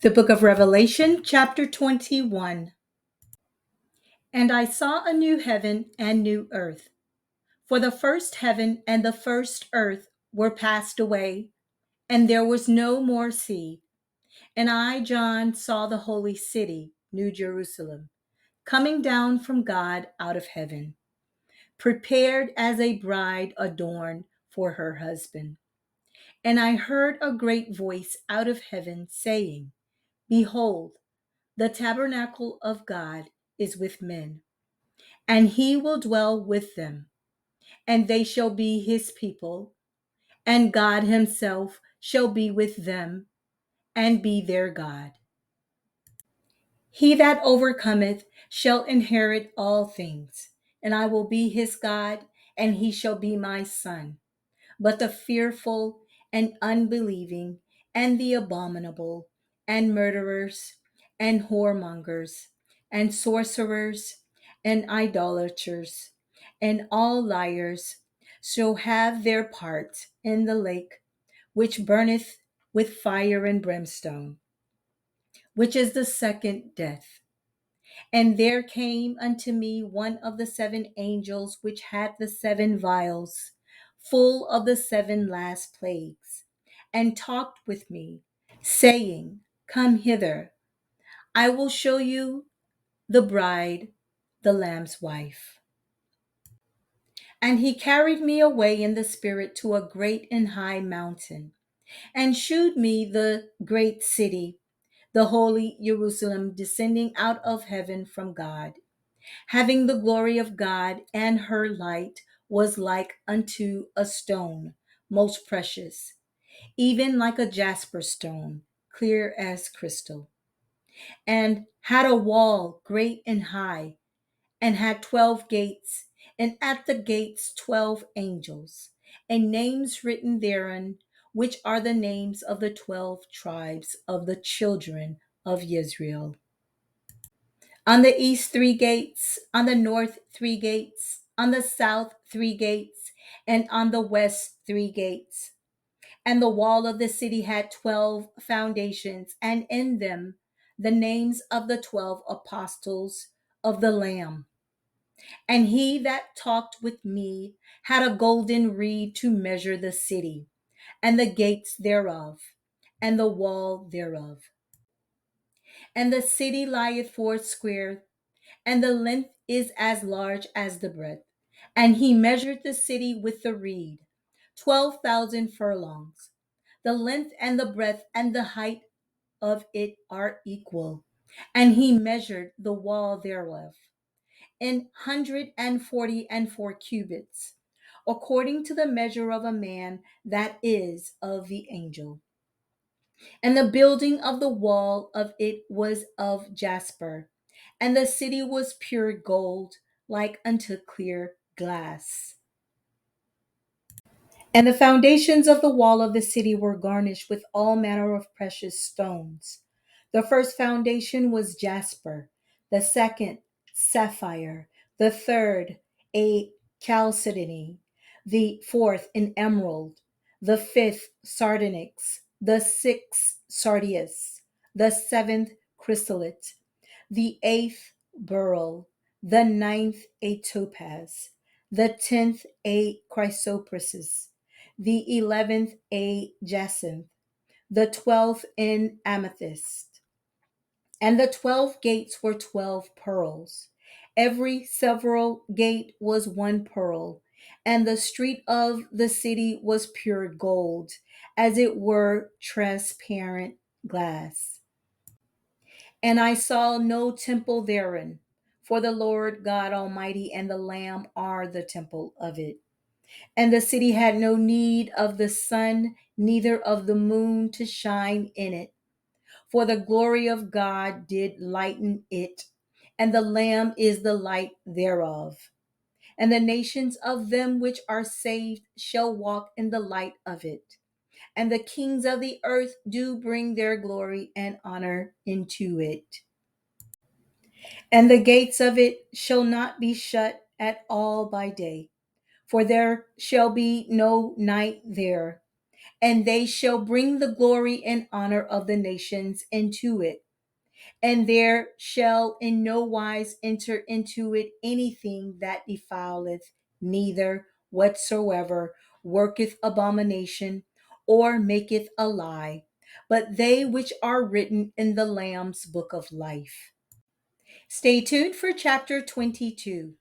The book of Revelation, chapter 21. And I saw a new heaven and new earth. For the first heaven and the first earth were passed away, and there was no more sea. And I, John, saw the holy city, New Jerusalem, coming down from God out of heaven, prepared as a bride adorned for her husband. And I heard a great voice out of heaven saying, Behold, the tabernacle of God is with men, and he will dwell with them, and they shall be his people, and God himself shall be with them and be their God. He that overcometh shall inherit all things, and I will be his God, and he shall be my son. But the fearful and unbelieving, and the abominable, and murderers, and whoremongers, and sorcerers, and idolaters, and all liars shall have their part in the lake which burneth with fire and brimstone, which is the second death. And there came unto me one of the seven angels which had the seven vials, full of the seven last plagues, and talked with me, saying, Come hither, I will show you the bride, the Lamb's wife. And he carried me away in the spirit to a great and high mountain, and shewed me the great city, the holy Jerusalem, descending out of heaven from God, having the glory of God, and her light was like unto a stone most precious, even like a jasper stone, clear as crystal, and had a wall great and high, and had 12 gates, and at the gates 12 angels, and names written therein, which are the names of the 12 tribes of the children of Israel. On the east, 3 gates, on the north, 3 gates, on the south, 3 gates, and on the west, 3 gates. And the wall of the city had 12 foundations, and in them the names of the 12 apostles of the Lamb. And he that talked with me had a golden reed to measure the city, and the gates thereof, and the wall thereof. And the city lieth foursquare, and the length is as large as the breadth. And he measured the city with the reed, 12,000 furlongs. The length and the breadth and the height of it are equal. And he measured the wall thereof in 144 cubits, according to the measure of a man, that is, of the angel. And the building of the wall of it was of jasper, and the city was pure gold, like unto clear glass. And the foundations of the wall of the city were garnished with all manner of precious stones. The first foundation was jasper, the second, sapphire, the third, a chalcedony, the fourth, an emerald, the fifth, sardonyx, the sixth, sardius, the seventh, chrysolite, the eighth, beryl, the ninth, a topaz, the 10th, a chrysoprasus, the 11th, a jacinth, the 12th, an amethyst. And the 12 gates were 12 pearls. Every several gate was one pearl, and the street of the city was pure gold, as it were transparent glass. And I saw no temple therein, for the Lord God Almighty and the Lamb are the temple of it. And the city had no need of the sun, neither of the moon to shine in it, for the glory of God did lighten it, and the Lamb is the light thereof. And the nations of them which are saved shall walk in the light of it. And the kings of the earth do bring their glory and honor into it. And the gates of it shall not be shut at all by day, for there shall be no night there. and they shall bring the glory and honor of the nations into it. And there shall in no wise enter into it anything that defileth, neither whatsoever worketh abomination, or maketh a lie, but they which are written in the Lamb's book of life. Stay tuned for chapter 22.